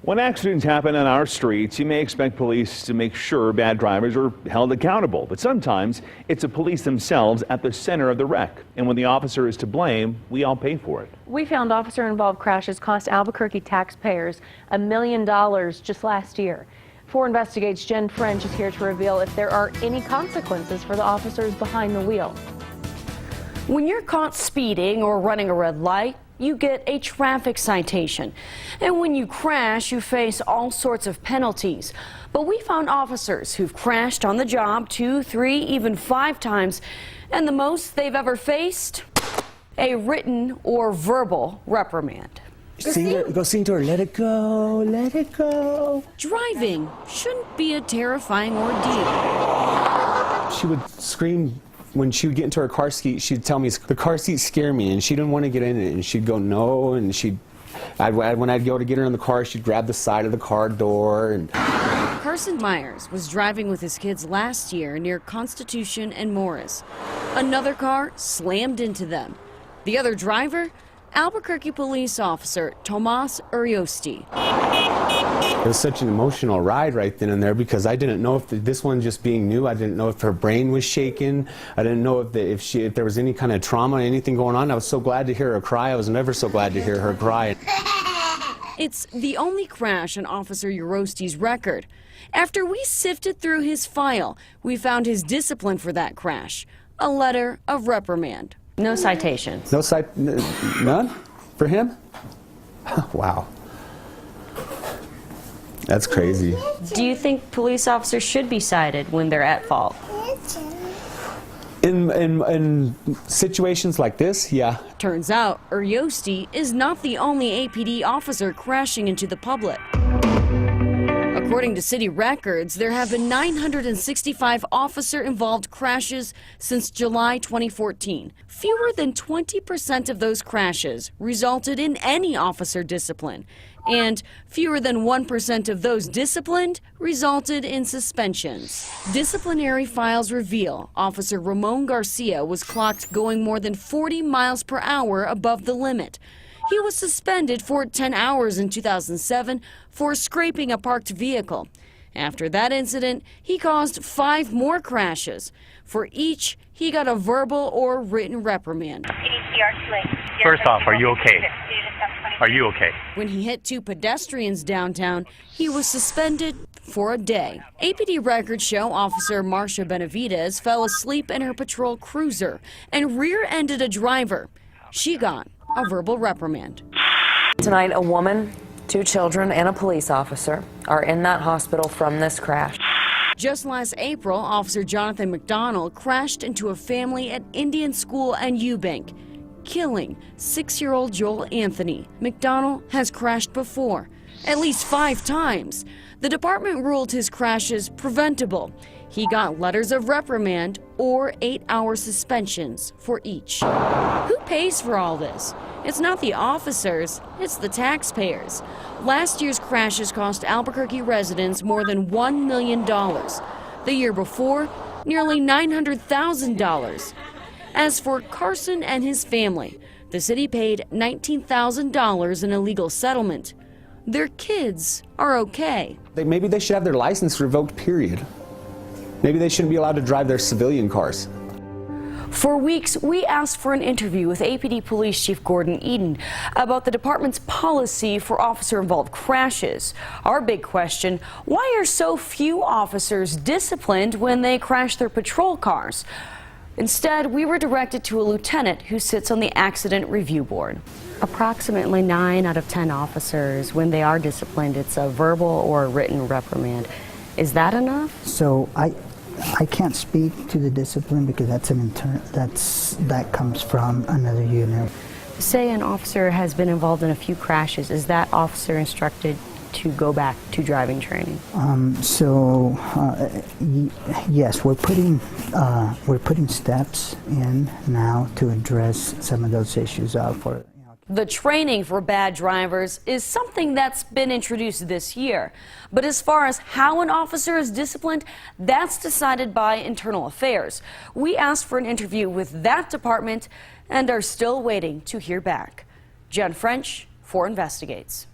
When accidents happen on our streets, you may expect police to make sure bad drivers are held accountable. But sometimes it's the police themselves at the center of the wreck. And when the officer is to blame, we all pay for it. We found officer-involved crashes cost Albuquerque taxpayers $1 million just last year. 4 Investigates' Jen French is here to reveal if there are any consequences for the officers behind the wheel. When you're caught speeding or running a red light, you get a traffic citation. And when you crash, you face all sorts of penalties. But we found officers who've crashed on the job 2, 3, even 5 times. And the most they've ever faced? A written or verbal reprimand. Go sing to her, let it go, let it go. Driving shouldn't be a terrifying ordeal. She would scream when she would get into her car seat. She'd tell me, the car seats scare me, and she didn't want to get in it. And she'd go, no, and when I'd go to get her in the car, she'd grab the side of the car door. And Carson Meyers was driving with his kids last year near Constitution and Morris. Another car slammed into them. The other driver, Albuquerque police officer Tomas Uriosti. It was such an emotional ride right then and there, because I didn't know if this one, just being new, I didn't know if her brain was shaken. I didn't know if there was any kind of trauma, anything going on. I was so glad to hear her cry. I was never so glad to hear her cry. It's the only crash on Officer Uriosti's record. After we sifted through his file, we found his discipline for that crash, a letter of reprimand. No citations. None for him? Wow. That's crazy. Do you think police officers should be cited when they're at fault? In situations like this, yeah. Turns out Uriosti is not the only APD officer crashing into the public. According to city records, there have been 965 officer-involved crashes since July 2014. Fewer than 20% of those crashes resulted in any officer discipline, and fewer than 1% of those disciplined resulted in suspensions. Disciplinary files reveal Officer Ramon Garcia was clocked going more than 40 miles per hour above the limit. He was suspended for 10 hours in 2007 for scraping a parked vehicle. After that incident, he caused 5 more crashes. For each, he got a verbal or written reprimand. First off, are you okay? Are you okay? When he hit 2 pedestrians downtown, he was suspended for a day. APD records show Officer Marcia Benavides fell asleep in her patrol cruiser and rear-ended a driver. She got a verbal reprimand. Tonight, a woman, 2 children, and a police officer are in that hospital from this crash. Just last April, Officer Jonathan McDonald crashed into a family at Indian School and Eubank, killing 6-year-old Joel Anthony. McDonald has crashed before, at least 5 times. The department ruled his crashes preventable. He got letters of reprimand or 8-hour suspensions for each. Who pays for all this? It's not the officers, it's the taxpayers. Last year's crashes cost Albuquerque residents more than $1 million. The year before, nearly $900,000. As for Carson and his family, the city paid $19,000 in a legal settlement. Their kids are okay. Maybe they should have their license revoked, period. Maybe they shouldn't be allowed to drive their civilian cars. For weeks, we asked for an interview with APD Police Chief Gordon Eden about the department's policy for officer-involved crashes. Our big question, why are so few officers disciplined when they crash their patrol cars? Instead, we were directed to a lieutenant who sits on the Accident Review Board. Approximately 9 out of 10 officers, when they are disciplined, it's a verbal or a written reprimand. Is that enough? So I can't speak to the discipline because that comes from another unit. Say an officer has been involved in a few crashes. Is that officer instructed to go back to driving training? Yes, we're putting steps in now to address some of those issues for. The training for bad drivers is something that's been introduced this year. But as far as how an officer is disciplined, that's decided by Internal Affairs. We asked for an interview with that department and are still waiting to hear back. Jen French, 4 Investigates.